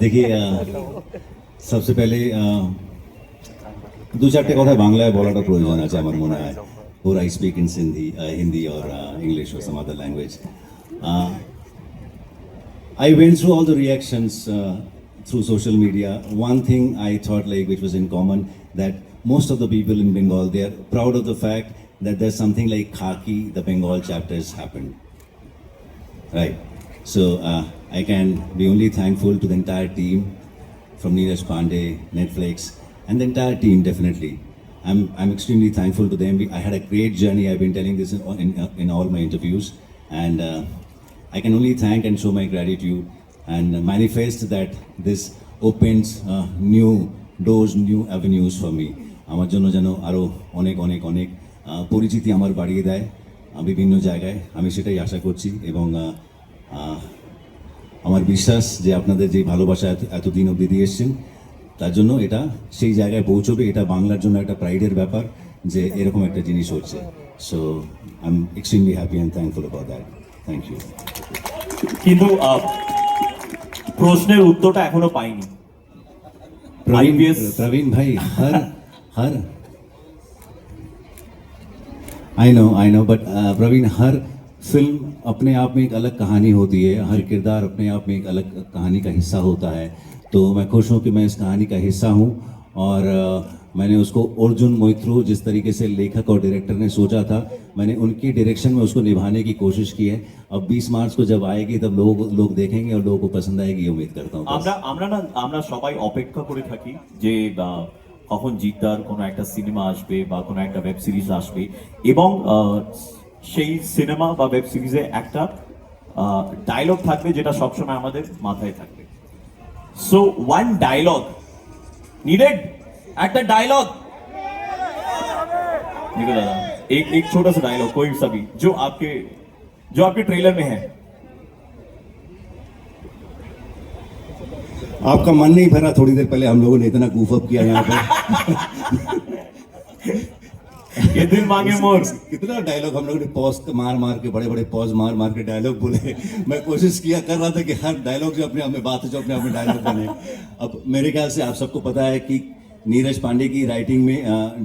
देखिए सबसे पहले दो चारटे কথা বাংলায় বলাটা প্রয়োজন আছে আমার মনে হয় or I speak in Hindi or English or some other language. I went through all the reactions through social media. One thing I thought like which was in common, that most of the people in Bengal, they are proud of the fact that there's something like Khaki, the Bengal chapter has happened. Right. So I can be only thankful to the entire team from Neeraj Pandey, Netflix, and the entire team definitely. I'm extremely thankful to them. I had a great journey. I've been telling this in all my interviews, and I can only thank and show my gratitude and manifest that this opens new doors, new avenues for me. আমার জন্য যেন আরও অনেক অনেক অনেক পরিচিতি আমার বাড়িয়ে দেয় বিভিন্ন জায়গায়, আমি সেটাই আশা করছি। এবং আমার বিশ্বাস যে আপনাদের যে ভালোবাসা এতদিন অবধি দিয়ে এসছেন, তার জন্য এটা সেই জায়গায় পৌঁছবে। এটা বাংলার জন্য একটা প্রাইডের ব্যাপার যে এরকম একটা জিনিস হচ্ছে। So I am extremely happy and thankful about that. Thank you. কিন্তু প্রশ্নের উত্তরটা এখনো পাইনি। प्रवीण भाई, हर आई नो बट प्रवीण, हर फिल्म अपने आप में एक अलग कहानी होती है, हर किरदार अपने आप में एक अलग कहानी का हिस्सा होता है। तो मैं खुश हूँ कि मैं इस कहानी का हिस्सा हूँ। और मैंने उसको अर्जुन मोइत्रो जिस तरीके से लेखक और डायरेक्टर ने सोचा था, मैंने उनकी डायरेक्शन में उसको निभाने की कोशिश की है। अब 20 मार्च को जब आएगी तब लोग देखेंगे और लोगों को पसंद आएगी, उम्मीद करता हूँ। আমরা সবাই অপেক্ষা করে থাকি যে কখন জিদ্দার কোনো একটা সিনেমা আসবে বা কোনো একটা ওয়েব সিরিজ আসবে, এবং সেই সিনেমা বা ওয়েব সিরিজে একটা ডায়লগ থাকবে যেটা সবসময় আমাদের মাথায় থাকবে। সো ওয়ান ডায়লগ नीडेड, একটা डायलॉग निकल दादा, एक छोटा सा डायलॉग कोई सा भी जो आपके ट्रेलर में है। आपका मन नहीं भरा? थोड़ी देर पहले हम लोगों ने इतना गूफ अप किया यहाँ पर। ये दिल मांगे मोर, कितना डायलॉग हम लोगों ने पॉज मार के, बड़े बड़े पॉज मार के डायलॉग बोले। मैं कोशिश कर रहा था कि हर डायलॉग जो अपने आप में बात है, जो अपने आप में डायलॉग बने। अब मेरे ख्याल से आप सबको पता है कि नीरज पांडे की राइटिंग में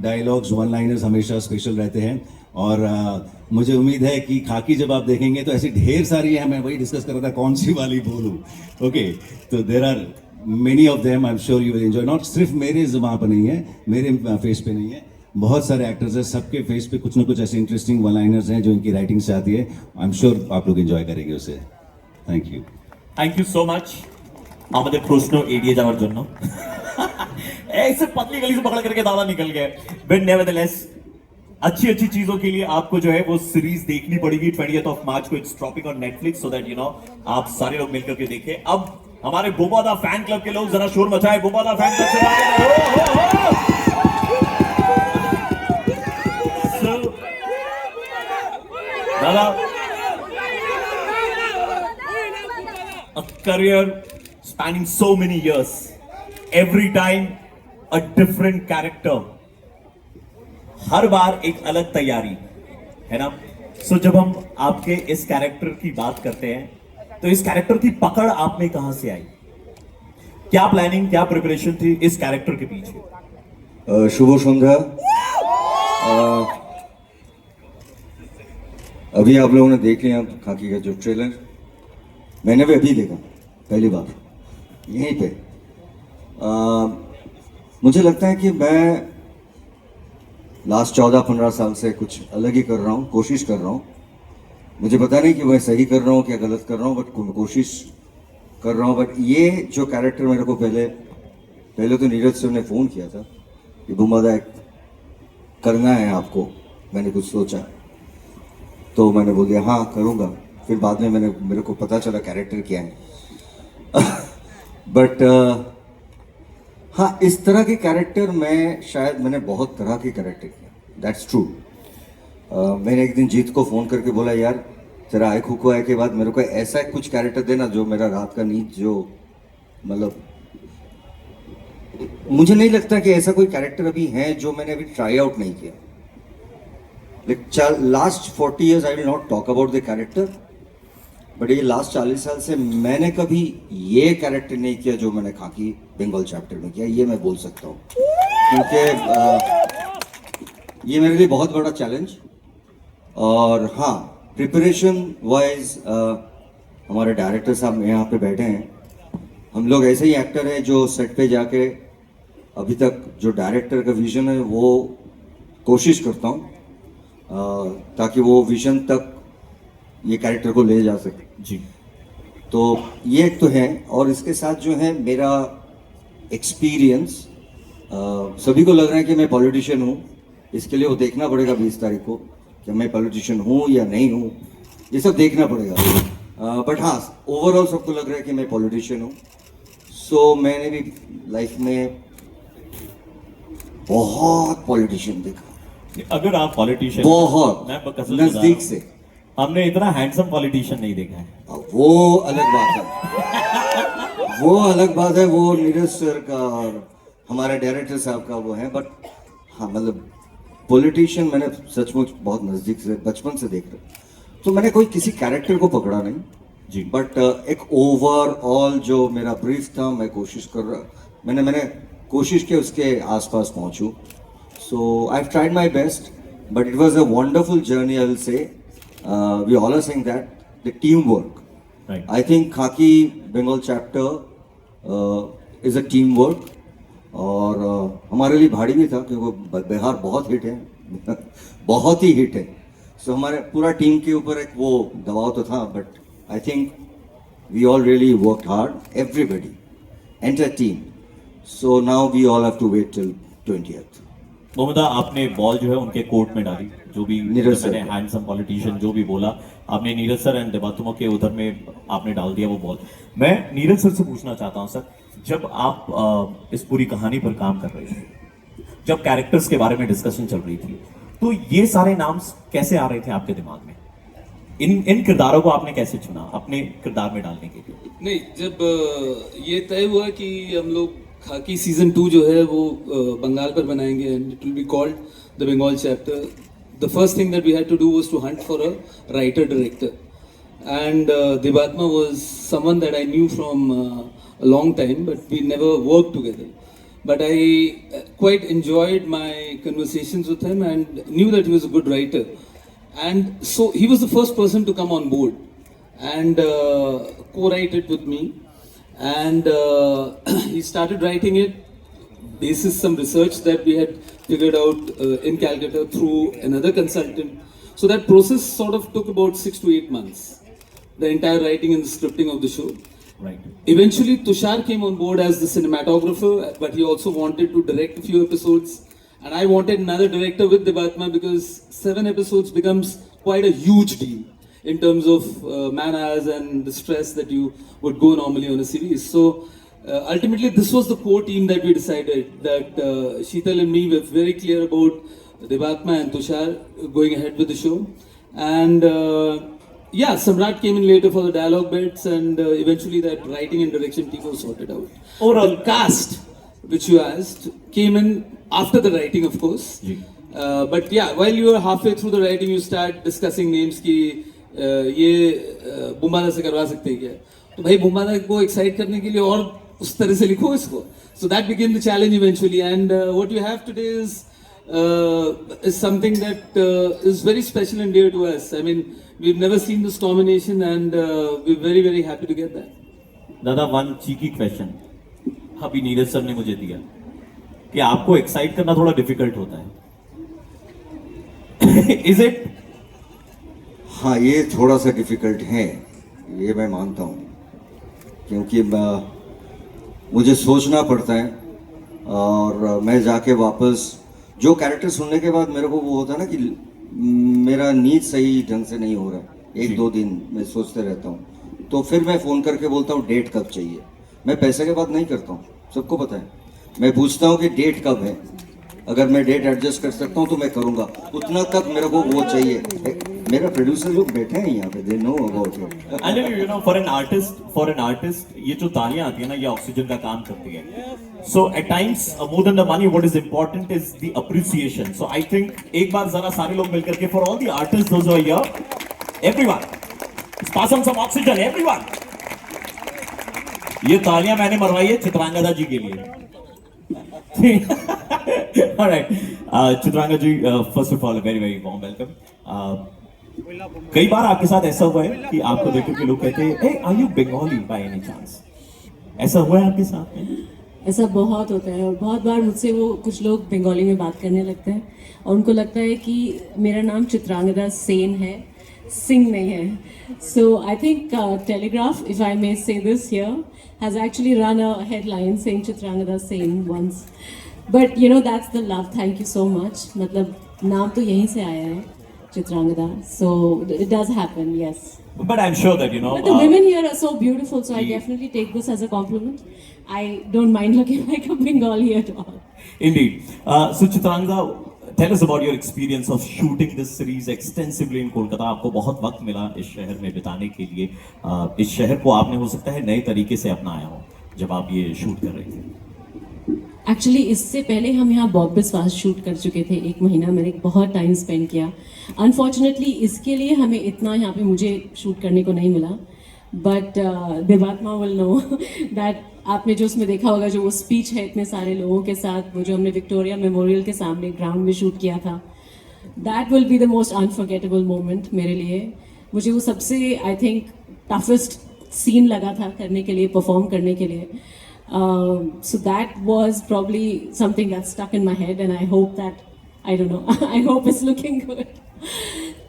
डायलॉग्स, वन लाइनर्स हमेशा स्पेशल रहते हैं। और मुझे उम्मीद है कि खाकी जब आप देखेंगे तो ऐसी ढेर सारी है, मैं वही डिस्कस कर रहा था कौन सी वाली बोलूँ। ओके, तो there are many of them, I am sure you will enjoy. Not सिर्फ मेरे जुबान पर नहीं है, मेरे फेस पे नहीं है, बहुत सारे एक्टर्स हैं, सबके फेस पे कुछ ना कुछ ऐसे इंटरेस्टिंग वन लाइनर्स हैं जो इनकी राइटिंग से आती है। आई एम श्योर आप लोग एंजॉय करेंगे उसे। थैंक यू सो मच আমাদের প্রশ্ন এড়িয়ে যাওয়ার জন্য। ऐसे पतली गली से पकड़ करके दादा निकल गए। बट नेवरदलेस अच्छी चीजों के लिए आपको जो है वो सीरीज देखनी पड़ेगी। 20th of March को it's dropping on Netflix, so that you know आप सारे लोग मिलकर के देखें। अब हमारे बोबादा फैन क्लब के लोग जरा शोर मचाए। बोबादा फैन क्लब से दादा, a career spanning so many years, every time a different character, हर बार एक अलग तैयारी है ना। सो जब हम आपके इस कैरेक्टर की बात करते हैं तो इस कैरेक्टर की पकड़ आप में कहां से आई? क्या प्लानिंग, क्या प्रिपरेशन थी इस कैरेक्टर के पीछे? शुभ संध्या। अभी आप लोगों ने देख लिया खाकी का जो ट्रेलर, मैंने भी अभी देखा पहली बार यहीं पे। मुझे लगता है कि मैं लास्ट 14-15 साल से कुछ अलग ही कर रहा हूँ, कोशिश कर रहा हूँ। मुझे पता नहीं कि मैं सही कर रहा हूँ क्या गलत कर रहा हूँ, बट कोशिश कर रहा हूँ। बट ये जो कैरेक्टर मेरे को पहले तो नीरज सर ने फ़ोन किया था कि बुम्बादा एक करना है आपको, मैंने कुछ सोचा तो मैंने बोल दिया हाँ करूँगा। फिर बाद में मेरे को पता चला कैरेक्टर क्या है। बट हाँ, इस तरह के कैरेक्टर मैंने बहुत तरह के कैरेक्टर किया, दैट्स ट्रू। मैंने एक दिन जीत को फ़ोन करके बोला यार तेरा आय खुको आय के बाद मेरे को ऐसा कुछ कैरेक्टर देना जो मेरा रात का नींद जो मतलब मुझे नहीं लगता कि ऐसा कोई कैरेक्टर अभी है जो मैंने अभी ट्राई आउट नहीं किया। Last 40 years I will not talk about the character, but ये लास्ट 40 साल से मैंने कभी ये कैरेक्टर नहीं किया जो मैंने खाकी बंगाल चैप्टर में किया, ये मैं बोल सकता हूँ, क्योंकि ये मेरे लिए बहुत बड़ा चैलेंज। और हाँ, प्रिपरेशन वाइज हमारे डायरेक्टर साहब यहाँ पे बैठे हैं, हम लोग ऐसे ही एक्टर हैं जो सेट पे जाके अभी तक जो डायरेक्टर का विजन है वो कोशिश करता हूँ ताकि वो विजन तक ये कैरेक्टर को ले जा सके जी। तो ये एक तो है, और इसके साथ जो है मेरा एक्सपीरियंस, सभी को लग रहा है कि मैं पॉलिटिशियन हूँ, इसके लिए वो देखना पड़ेगा 20 तारीख को कि मैं पॉलिटिशियन हूँ या नहीं हूँ, ये सब देखना पड़ेगा। बट हाँ, ओवरऑल सबको लग रहा है कि मैं पॉलिटिशियन हूँ। सो मैंने भी लाइफ में बहुत पॉलिटिशियन देखा, अगर आप पॉलिटिशियन, बहुत मैं कसम से बता रहा नजदीक हूं, से। हमने इतना हैंडसम पॉलिटिशियन नहीं देखा है। वो अलग बात है, वो अलग बात है, वो नीरज सर का और हमारे डायरेक्टर साहब का वो है। बट हाँ, मतलब पॉलिटिशियन मैंने सचमुच बहुत नज़दीक से बचपन से देख रहा, तो मैंने कोई किसी कैरेक्टर को पकड़ा नहीं जी। बट एक ओवरऑल जो मेरा ब्रीफ था, मैं कोशिश कर रहा, मैंने कोशिश की उसके आसपास पहुंचूं। So I have tried my best, but it was a wonderful journey, I will say. We all are saying that the team work, right. I think Khakee Bengal chapter is a team work, और हमारे लिए भारी भी था क्योंकि बिहार बहुत hit है बहुत ही हिट है। सो हमारे पूरा टीम के ऊपर एक वो दबाव तो था, but I think we all really worked hard, everybody entire team. So now we all have to wait till 20th। मोहम्मदा, आपने बॉल जो है उनके कोर्ट में डाली, जो भी नीरज सर मैंने हैंडसम पॉलिटिशियन जो भी बोला आपने, नीरज सर एंड देवात्मा के उधर में आपने डाल दिया वो बॉल। मैं नीरज सर से पूछना चाहता हूं सर, जब आप इस पूरी कहानी पर काम कर रहे थे, जब कैरेक्टर्स के बारे में डिस्कशन चल रही थी, तो ये सारे नाम कैसे आ रहे थे आपके दिमाग में? इन किरदारों को आपने कैसे चुना अपने किरदार में डालने के लिए? नहीं, जब ये तय हुआ कि हम लोग खाकी सीजन 2 जो है वो बंगाल पर बनाएंगे and it will be called the Bengal chapter, the first thing that we had to do was to hunt for a writer director, and Debatma was someone that I knew from a long time, but we never worked together. But I quite enjoyed my conversations with him and knew that he was a good writer. And so he was the first person to come on board and co-write it with me. And he started writing it basis some research that we had figured out in Calcutta through another consultant. So that process sort of took about 6 to 8 months, the entire writing and the scripting of the show. Right. Eventually, Tushar came on board as the cinematographer, but he also wanted to direct a few episodes. And I wanted another director with Devatma because 7 episodes becomes quite a huge deal in terms of man hours and the stress that you would go normally on a series. So ultimately, this was the core team that we decided that Sheetal and me were very clear about Devatma and Tushar going ahead with the show. And yeah, Samrat came in later for the dialogue bits, and eventually that writing and direction team was sorted out. Overall, The cast, which you asked, came in after the writing, of course. But yeah, while you were halfway through the writing, you start discussing names कि ये बुम्बादा से करवा सकते हैं क्या? तो भाई बुम्बादा को excite करने के लिए और उस तरह से लिखो इसको. So that became the challenge eventually, and what you have today is something that is very special and dear to us. I mean, we've never seen this combination, and we're very, very happy to get that. दादा, one cheeky question अभी Neeraj sir ने मुझे दिया कि आपको excite करना थोड़ा difficult होता है, इज इट? हाँ, ये थोड़ा सा डिफिकल्ट है, ये मैं मानता हूँ, क्योंकि मुझे सोचना पड़ता है, और मैं जाके वापस जो कैरेक्टर सुनने के बाद मेरे को वो होता है ना कि मेरा नींद सही ढंग से नहीं हो रहा है, 1-2 दिन मैं सोचते रहता हूँ, तो फिर मैं फ़ोन करके बोलता हूँ डेट कब चाहिए। मैं पैसे के बात नहीं करता हूँ, सबको पता है, मैं पूछता हूँ कि डेट कब है, अगर मैं डेट एडजस्ट कर सकता हूँ तो मैं करूँगा, उतना तक मेरे को वो चाहिए। मेरा प्रोड्यूसर लोग बैठे हैं यहाँ पे, they know about it. And you know, for an artist ये जो तालियां आती है ना, ये ऑक्सीजन का काम करती है। So at times more than the money what is important is the appreciation. So I think एक बार जरा सारे लोग मिलकर के for all the artist those are here, everyone, pass on some oxygen, everyone. ये तालियां मैंने मरवाई है चित्रांगदा जी के लिए. All right, Chitrangada ji, first of all, a very very warm welcome. कई बार आपके साथ ऐसा हुआ है कि आपको देख के लोग कहते हैं, hey, are you Bengali by any chance? ऐसा हुआ है आपके साथ में? ऐसा बहुत होता है और बहुत बार मुझसे वो कुछ लोग बंगाली में बात करने लगते हैं और उनको लगता है कि मेरा नाम चित्रांगदा सेन है, सिंह नहीं है. So I think Telegraph, if I may say this here, has actually run a headline saying Chitrangada Sen once. But you know that's the love. Thank you so much. मतलब नाम तो यहीं से आया है, Chitrangada. So it does happen, yes. But I'm sure that, you know, But the women here are so beautiful, so I definitely take this as a compliment. I don't mind looking like a Bengali at all. Indeed. So Chitrangda, tell us about your experience of shooting this series extensively in Kolkata. आपको बहुत वक्त मिला इस शहर में बिताने के लिए. इस शहर को आपने हो सकता है नए तरीके से अपनाया हो जब आप ये शूट कर रहे थे. एक्चुअली इससे पहले हम यहाँ बॉब बिस्वास शूट कर चुके थे. 1 महीना मैंने बहुत टाइम स्पेंड किया. अनफॉर्चुनेटली इसके लिए हमें इतना यहाँ पे मुझे शूट करने को नहीं मिला. बट देवात्मा विल नो दैट आपने जो उसमें देखा होगा, जो वो स्पीच है इतने सारे लोगों के साथ, वो जो हमने विक्टोरिया मेमोरियल के सामने ग्राउंड में शूट किया था, that will be the most unforgettable moment मेरे लिए. मुझे वो सबसे आई थिंक टफेस्ट सीन लगा था करने के लिए, परफॉर्म करने के लिए. So that was probably something that stuck in my head, and I hope that, I don't know, I hope it's looking good.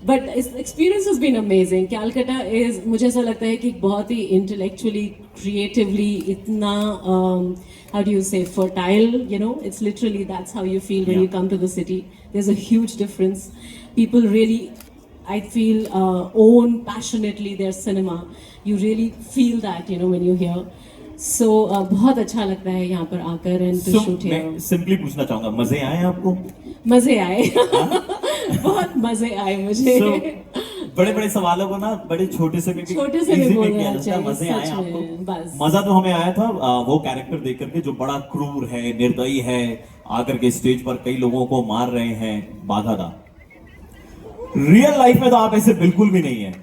But the experience has been amazing. Calcutta is, मुझे ऐसा लगता है कि बहुत ही intellectually, creatively, इतना how do you say, fertile, you know, it's literally, that's how you feel when you come to the city. There's a huge difference. People really, I feel, own passionately their cinema. You really feel that, you know, when you're here. So बहुत अच्छा लगता है यहाँ पर आकर and to shoot here. मैं simply पूछना चाहूंगा, मजे आए आपको? मजे आए. बहुत मजे आए मुझे. बड़े बड़े सवालों को ना बड़े छोटे से भी बोल किया जाता है. मजे आए आपको? मजा तो हमें आया था वो कैरेक्टर देख करके जो बड़ा क्रूर है, निर्दयी है, आकर के स्टेज पर कई लोगों को मार रहे हैं, बाधा दा. रियल लाइफ में तो आप ऐसे बिल्कुल भी नहीं है.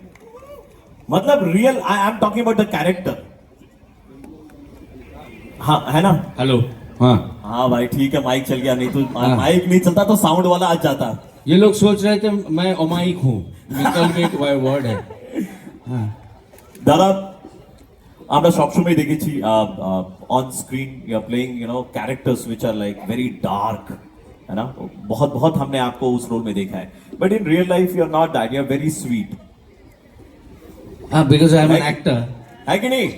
मतलब real, I am talking about the character. हाँ, है ना? हेलो. हाँ भाई ठीक है, माइक चल गया. नहीं तो माइक नहीं चलता तो साउंड वाला आ जाता. ये लोग सोच रहे थे मैं अमायिक हूँ. निकल में एक वर्ड है. दादा, আমরা সবসময় দেখেছি on screen you are playing you know characters which are like very dark, है ना? बहुत बहुत हमने आपको उस रोल में देखा है. But in real life you are not that. You are very sweet. हाँ, because I am an actor. है कि नहीं?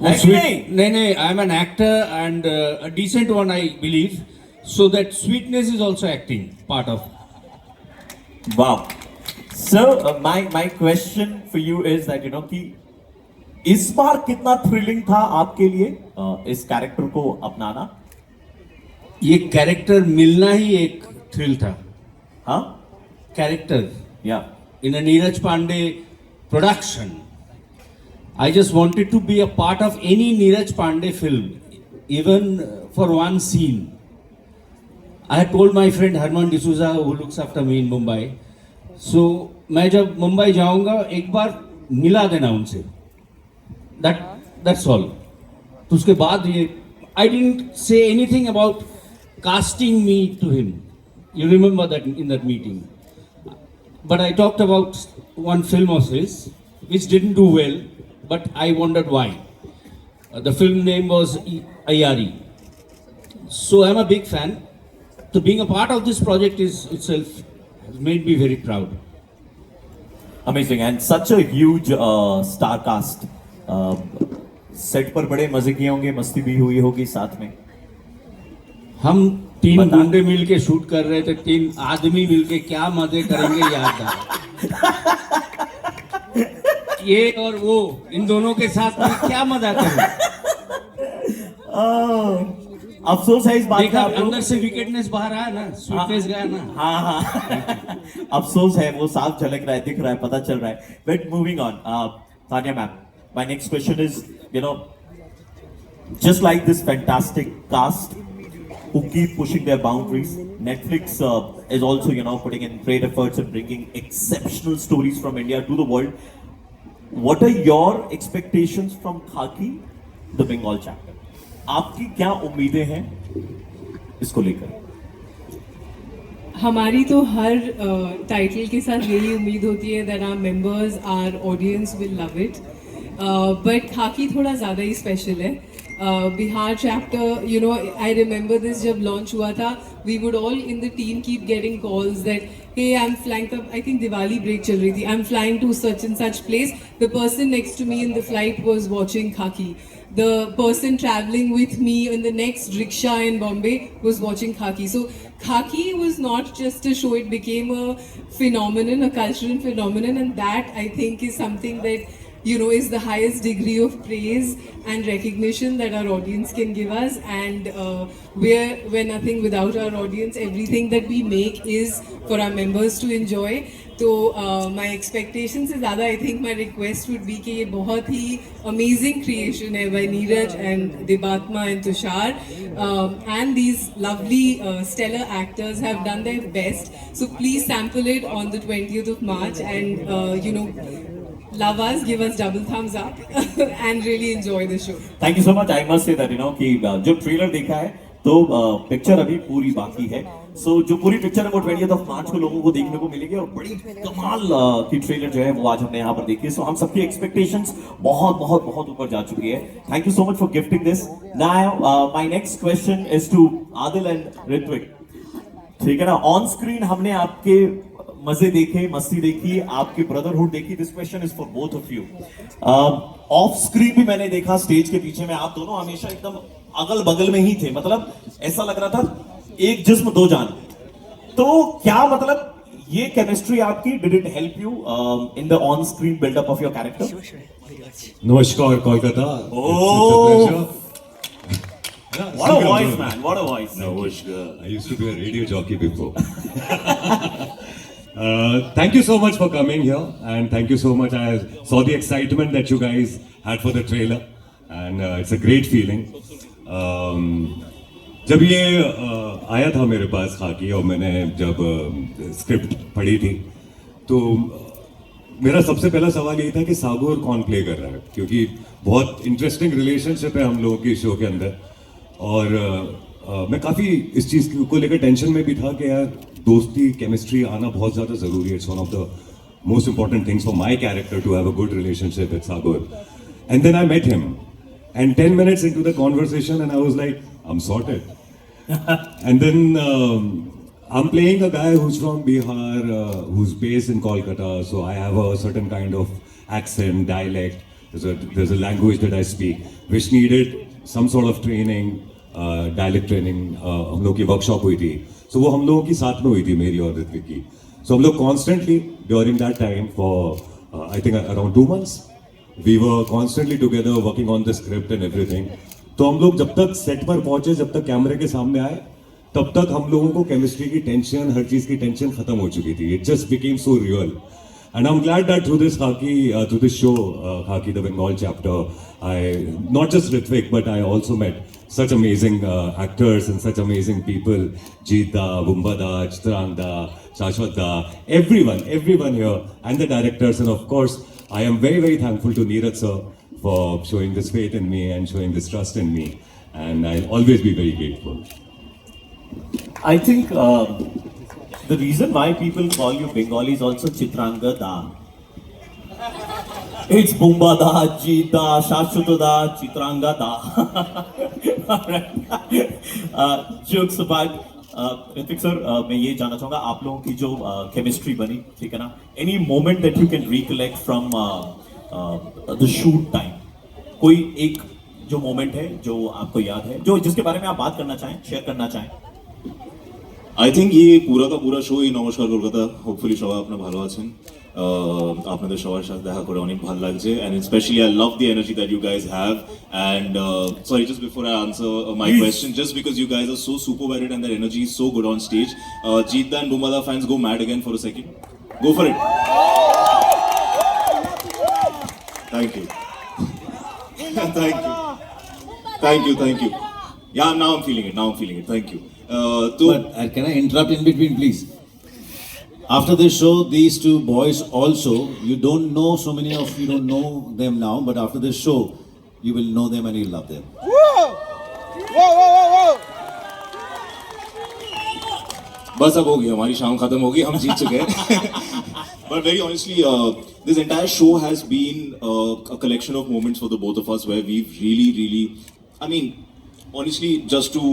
नहीं, I am an actor and a decent one, I believe. So that sweetness is also acting part of. Wow. So my question for you is that, you know, कि इस बार कितना thrilling था आपके लिए इस कैरेक्टर को अपनाना? ये कैरेक्टर मिलना ही एक थ्रिल था. हाँ, कैरेक्टर या in a Neeraj Pandey production. I just wanted to be a part of any Neeraj Pandey film, even for one scene. I had told my friend Herman D'Souza, who looks after me in Mumbai, so मैं जब मुंबई जाऊंगा एक बार मिला देना उनसे. That's all. तो उसके बाद ये I didn't say anything about casting me to him. You remember that in that meeting. But I talked about one film of his which didn't do well, but I wondered why. The film name was Ayari. So I'm a big fan. So being a part of this project is itself has made me very proud. Amazing, and such a huge star cast. Set पर बड़े मजे किए होंगे, मस्ती भी हुई होगी साथ में. हम 3 गुंडे मिलके शूट कर रहे थे. 3 आदमी मिलके क्या मजे करेंगे याद था. ये और वो, इन दोनों के साथ में क्या मजा करूं. अफसोस है इस बात का. अंदर से विकेटनेस बाहर आया ना, स्वीटनेस गया ना. हाँ. अफसोस है, वो साफ झलक रहा है, दिख रहा है, पता चल रहा है. But moving on, Tania ma'am, my next question is, you know, just like this fantastic cast who keep pushing their boundaries, Netflix is also, you know, putting in great efforts in bringing exceptional stories from India to the world. what are your expectations from Khaki, the Bengal chapter? आपकी क्या उम्मीदें हैं इसको लेकर? हमारी तो हर title के साथ यही उम्मीद होती है that our members our audience will love it, but Khakee थोड़ा ज़्यादा ही स्पेशल है. Bihar chapter, you know, I remember this जब लॉन्च हुआ था, we would all in the team keep getting calls that hey, I'm flying, I think Diwali break chal rahi thi, I'm flying to such and such place, the person next to me in the flight was watching Khaki, the person traveling with me in the next rickshaw in Bombay was watching Khaki. So Khaki was not just a show, it became a phenomenon, a cultural phenomenon, and that I think is something that, you know, is the highest degree of praise and recognition that our audience can give us. And we're nothing without our audience. Everything that we make is for our members to enjoy. So my expectations is ज़्यादा, I think my request would be कि ये बहुत ही amazing creation है by Neeraj and Debatma and Tushar, and these lovely stellar actors have done their best. So please sample it on the 20th of March and you know, love us, give us double thumbs up and really enjoy the show. Thank you so much. I must say that, you know, कि जो trailer देखा है तो picture अभी पूरी बाकी है. सो जो पूरी पिक्चर है वो 20th of March को लोगों को देखने को मिलेगी और बड़ी कमाल की ट्रेलर जो है वो आज हमने यहाँ पर देखी है. सो हम सबकी एक्सपेक्टेशंस बहुत बहुत बहुत ऊपर जा चुकी है. Thank you so much for gifting this. Now my next question is to Adil and Ritwik. ठीक है ना, ऑन स्क्रीन हमने आपके मजे देखे, मस्ती देखी, आपकी ब्रदरहुड देखी. This question is for both of you. Of screen भी मैंने देखा, स्टेज के पीछे में आप दोनों हमेशा एकदम अगल बगल में ही थे. मतलब ऐसा लग रहा था एक जिस्म दो जान. तो क्या मतलब ये केमिस्ट्री आपकी, did it help you in the on screen buildup of your character? Namaskar, Kolkata. Oh. It's a pleasure. What a voice, man! What a voice! Namaskar. I used to be a radio jockey before. Thank you so much for coming here, and thank you so much. I saw the excitement that you guys had for the trailer, and it's a great feeling. जब ये आया था मेरे पास खाकी और मैंने जब script पढ़ी थी तो मेरा सबसे पहला सवाल यही था कि सागोर कौन प्ले कर रहा है, क्योंकि बहुत इंटरेस्टिंग रिलेशनशिप है हम लोगों की शो के अंदर. और मैं काफ़ी इस चीज़ को लेकर टेंशन में भी था कि यार दोस्ती, केमिस्ट्री आना बहुत ज़्यादा ज़रूरी है. It's one of the most important things for my character to have a good relationship with Sagor. And then I met him and 10 minutes into the conversation and I was like, I'm sorted. And then I'm playing a guy who's from Bihar, who's based in Kolkata, so I have a certain kind of accent, dialect. There's a language that I speak which needed some sort of training, dialect training. हम लोग की workshop हुई थी, so वो हम लोगों की साथ में हुई थी, मेरी और ऋत्विक की. So हम लोग constantly during that time for I think around 2 months we were constantly together working on the script and everything. तो हम लोग जब तक सेट पर पहुंचे, जब तक कैमरे के सामने आए, तब तक हम लोगों को केमिस्ट्री की टेंशन, हर चीज की टेंशन खत्म हो चुकी थी. It just became so real. And I'm glad that through this Khaki, through this show, Khaki the Bengal chapter, I not just Ritwik, but I also met such amazing actors and such amazing people. Jeet da, Bumba da, Chitrang da, Shashwat da, everyone here, and the directors, and of course, I am very, very thankful to Neeraj sir for showing this faith in me and showing this trust in me, and I'll always be very grateful. I think the reason why people call you Bengali is also Chitranga da. It's Bumba da, Jeet da, Shashwat da, Chitranga da. Alright. Jokes apart. Hrithik sir, मैं ये जानना चाहूँगा आप लोगों की जो chemistry बनी, ठीक है ना, any moment that you can recollect from the shoot time. कोई एक जो मोमेंट है जो आपको याद है, जो जिसके बारे में आप बात करना चाहें, शेयर करना चाहें? आई थिंक ये পুরা का पूरा शो ही নমস্কার কলকাতা. হোপফুলি সবাই আপনারা ভালো আছেন. আপনাদের সবার সাথে দেখা করে অনেক ভালো লাগছে, and especially I love the energy that you guys have. And sorry, just before I answer my question, just because you guys are so super varied and their energy is so good on stage, Jeet and Bumada fans go mad again for a second. Go for it. Thank you. Thank you. Yeah, now I'm feeling it. Thank you. But can I interrupt in between, please? After this show, these two boys also, you don't know, so many of you don't know them now, but after this show, you will know them and you'll love them. बस अब हो गई हमारी शाम खत्म हो गई हम जीत चुके हैं but very honestly this entire show has been a collection of moments for the both of us where we've really I mean honestly just to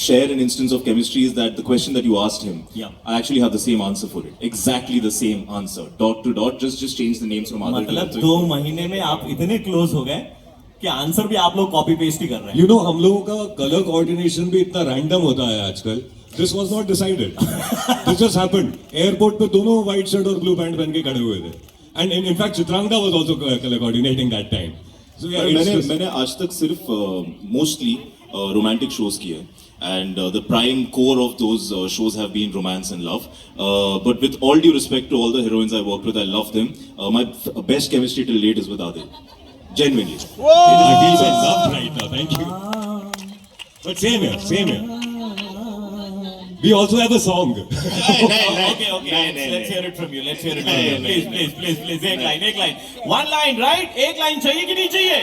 share an instance of chemistry is that the question that you asked him I actually have the same answer for it exactly the same answer dot to dot just change the names from other मतलब 2 महीने में आप इतने close हो गए कि answer भी आप लोग कॉपी पेस्ट ही कर रहे हैं You know, हम लोगों का कलर कोऑर्डिनेशन भी इतना रैंडम होता है आजकल. This was not decided. This just happened. Airport पे दोनों white shirt और blue pant पहन के खड़े हुए थे. And in fact, Chitrangda was also color coordinating that time. So yeah, मैंने आज तक सिर्फ mostly romantic shows किए and the prime core of those shows have been romance and love. But with all due respect to all the heroines I worked with, I love them. My best chemistry till date is with Adil. Genuinely. I feel so loved right now. Thank you. But same here. We also have a song. Okay. Let's hear it from you. Please. एक line. One line, right? एक line चाहिए कि नहीं चाहिए?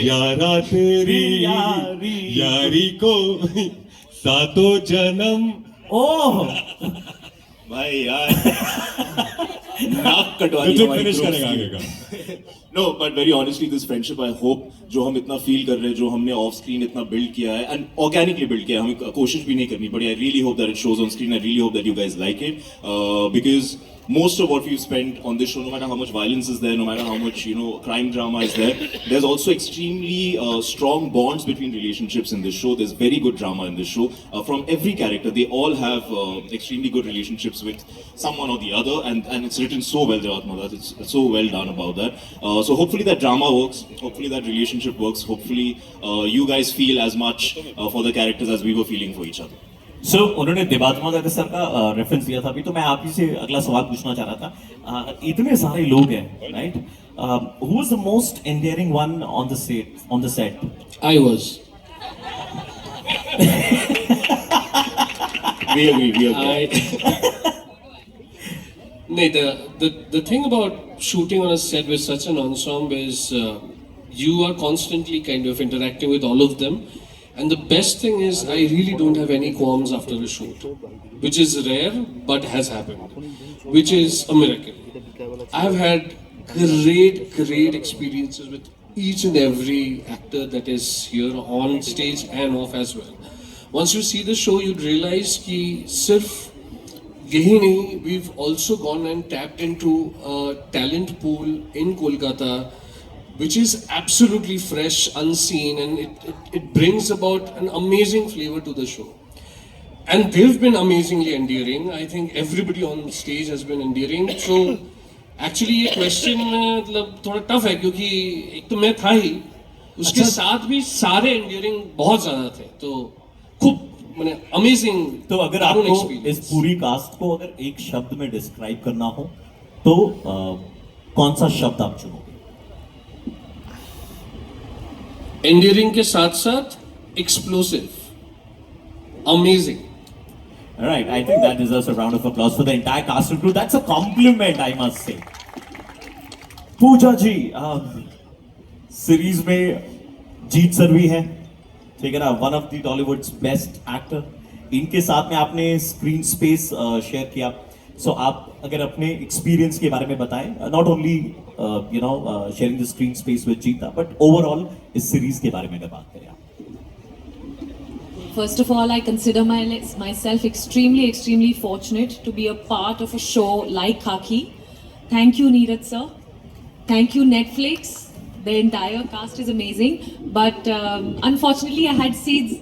यारा तेरी यारी को सातों जन्म. ओह भाई यार नाक कटवा दी तो हमारी फिनिश groups करेगा की. आगे का. No, but very honestly, this friendship, I hope, जो हम इतना feel कर रहे हैं, जो हमने off screen इतना build किया है, and organically build किया है, हमें कोशिश भी नहीं करनी पड़ी. I really hope that it shows on screen. I really hope that you guys like it, because most of what we've spent on this show, no matter how much violence is there, no matter how much crime drama is there, there's also extremely strong bonds between relationships in this show. There's very good drama in this show. From every character, they all have extremely good relationships with someone or the other, and it's written so well, Devatmada. It's so well done about that. So hopefully that drama works. Hopefully that relationship works. Hopefully you guys feel as much for the characters as we were feeling for each other. So उन्होंने देवात्मा sir का reference दिया था अभी तो मैं आप ही से अगला सवाल पूछना चाह रहा था इतने सारे लोग हैं right who is the most endearing one on the set I was. We agree. No, the thing about shooting on a set with such an ensemble is you are constantly kind of interacting with all of them. And the best thing is, I really don't have any qualms after a shoot, which is rare but has happened, which is a miracle. I've had great experiences with each and every actor that is here on stage and off as well. Once you see the show, you'd realize कि सिर्फ यही नहीं, we've also gone and tapped into a talent pool in Kolkata, which is absolutely fresh, unseen, and it brings about an amazing flavor to the show. And they've been amazingly endearing. I think everybody on stage has been endearing. So actually ये question मतलब थोड़ा tough है क्योंकि एक तो मैं था ही, उसके साथ भी सारे endearing बहुत ज़्यादा थे. तो खूब मैंने amazing. तो अगर आपको इस पूरी कास्ट को अगर एक शब्द में डिस्क्राइब करना हो तो कौन सा शब्द आप चुनोगे endearing के साथ साथ explosive, amazing. All right, I think that deserves a round of applause for the entire cast and crew. That's a compliment, I must say. Puja ji, series में जीत सर भी है, ठीक है ना, one of the Tollywood's best actor. इनके साथ में आपने स्क्रीन स्पेस शेयर किया. सो आप अगर अपने एक्सपीरियंस के बारे में बताएं, not only sharing the screen space with जीता, बट ओवरऑल इस सीरीज के बारे में अगर बात करें आप. First of all, I consider myself extremely fortunate to be a part of a show like Khaki. Thank you, Neeraj sir. Thank you, Netflix. The entire cast is amazing. But unfortunately, I had seeds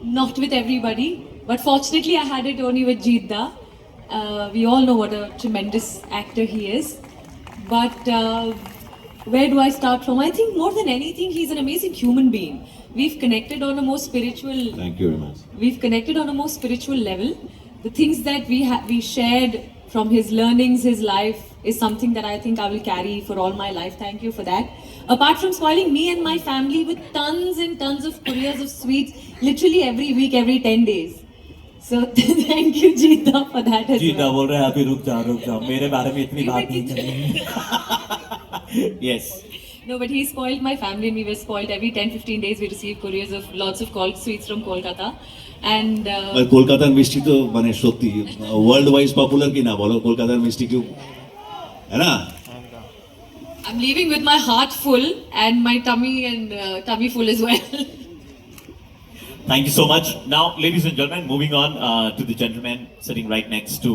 not with everybody. But fortunately, I had it only with Jeetda. We all know what a tremendous actor he is. But where do I start from? I think more than anything, he's an amazing human being. We've connected on a more spiritual. Thank you very much. We've connected on a more spiritual level. The things that we shared from his learnings, his life, is something that I think I will carry for all my life. Thank you for that. Apart from spoiling me and my family with tons and tons of couriers of sweets, literally every week, every 10 days. So thank you, Jeeta, for that as जीता well. बोल रहे हैं अभी रुक जाओ मेरे बारे में इतनी बात नहीं करनी yes No, but he spoiled my family and we were spoiled. Every 10-15 days we received couriers of lots of sweets from Kolkata. And কলকাতার মিষ্টি তো মানে সত্যি ওয়ার্ল্ড ওয়াইজ পপুলার কি না বলো কলকাতার মিষ্টি কেউ है ना I'm leaving with my heart full and my tummy full as well. Thank you so much. Now, ladies and gentlemen, moving on to the gentleman sitting right next to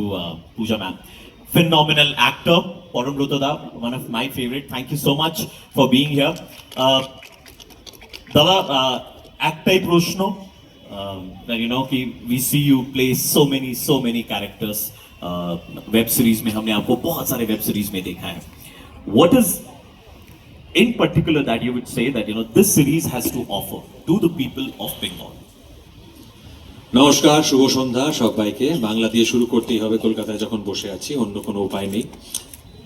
Pooja ma'am. Phenomenal actor, Param Lutada, one of my favorite. Thank you so much for being here. Dada, actai proshno, that you know, we see you play so many characters. Web series में हमने आपको बहुत सारे web series में देखा है. What is in particular that you would say that you know this series has to offer to the people of Bengal? নমস্কার, শুভ সন্ধ্যা সবাইকে। বাংলা দিয়ে শুরু করতেই হবে, কলকাতায় যখন বসে আছি, অন্য কোনো উপায় নেই।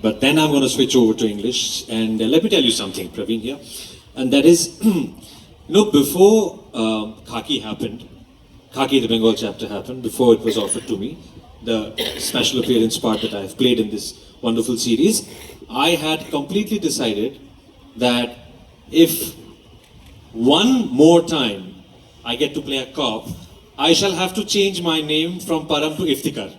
But then I'm going to switch over to English and let me tell you something, Praveen here, and that is, you know, before Khaki happened, Khaki the Bengal chapter happened, before it was offered to me, the special appearance part that I've played in this wonderful series, I had completely decided that if one more time I get to play a cop, I shall have to change my name from Param to Iftikhar.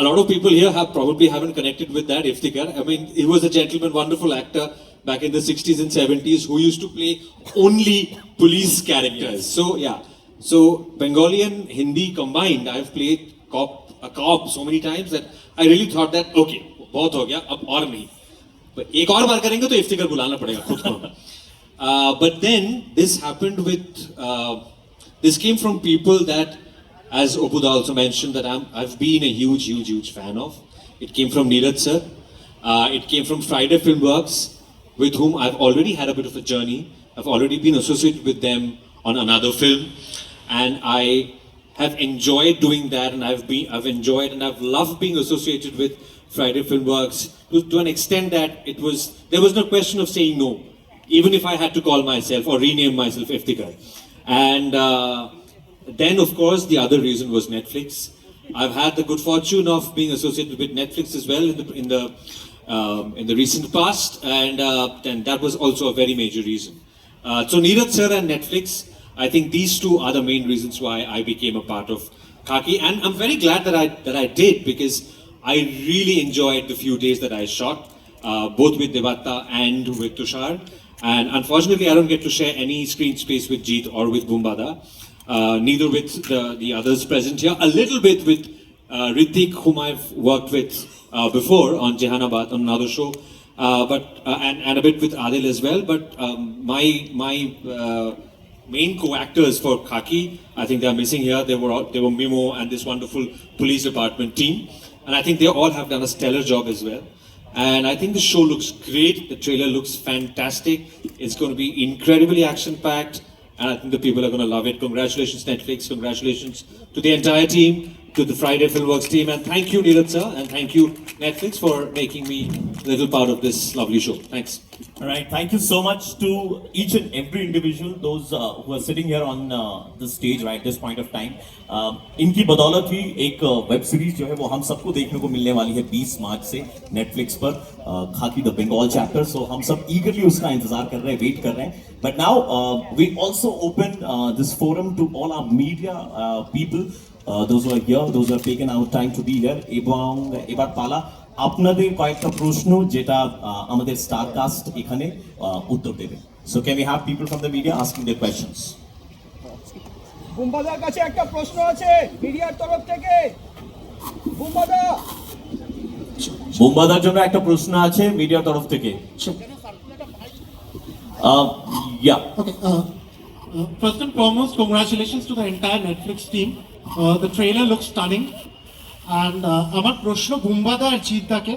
A lot of people here probably haven't connected with that Iftikhar. I mean, he was a gentleman, wonderful actor back in the 60s and 70s who used to play only police characters. So yeah, so Bengali and Hindi combined, I've played a cop so many times that I really thought that okay, बहुत हो गया, अब और नहीं. But एक और बार करेंगे तो इफ्तिकार बुलाना पड़ेगा खुद को. But then this happened with this came from people that, as Opuda also mentioned, that I've been a huge fan of. It came from Neeraj sir. It came from Friday Filmworks, with whom I've already had a bit of a journey. I've already been associated with them on another film, and I have enjoyed doing that, and I've enjoyed and I've loved being associated with Friday Filmworks to an extent that there was no question of saying no, even if I had to call myself or rename myself Iftikhar. And then, of course, the other reason was Netflix. I've had the good fortune of being associated with Netflix as well in the recent past, and that was also a very major reason. So Neeraj sir and Netflix, I think these two are the main reasons why I became a part of Khaki, and I'm very glad that I did, because I really enjoyed the few days that I shot, both with Devatta and with Tushar. And unfortunately, I don't get to share any screen space with Jeet or with Boombada, neither with the others present here. A little bit with Ritik, whom I've worked with before on Jehanabad, on another show, and a bit with Adil as well. But my main co-actors for Khaki, I think they are missing here. They were Mimo and this wonderful police department team, and I think they all have done a stellar job as well. And I think the show looks great. The trailer looks fantastic. It's going to be incredibly action-packed, and I think the people are going to love it. Congratulations, Netflix. Congratulations to the entire team, to the Friday Filmworks team, and thank you, Neeraj sir, and thank you, Netflix, for making me a little part of this lovely show. Thanks. All right, thank you so much to each and every individual, those who are sitting here on the stage right this point of time. इनकी बदौलत ही एक web series जो है वो हम सबको देखने को मिलने वाली है 20 मार्च से नेटफ्लिक्स पर, खाकी द बंगाल चैप्टर. सो हम सब ईगरली उसका इंतजार कर रहे हैं, वेट कर रहे हैं. But now we also open this forum to all our media people, those who are here, those who have taken out time to be here. এবং এবার পালা আপনাদের কয়েকটা প্রশ্ন যেটা আমাদের স্টার কাস্ট এখানে উত্তর দেবে. So can we have people from the media asking their questions? বুম্বাদার কাছে একটা প্রশ্ন আছে মিডিয়ার তরফ থেকে। বুম্বাদা, বোম্বাদার জন্য একটা প্রশ্ন আছে মিডিয়ার তরফ থেকে. ইয়া Okay. First and foremost, congratulations to the entire Netflix team. The trailer looks stunning. And আমার প্রশ্ন বুম্বাদা আর জিদ্দাকে,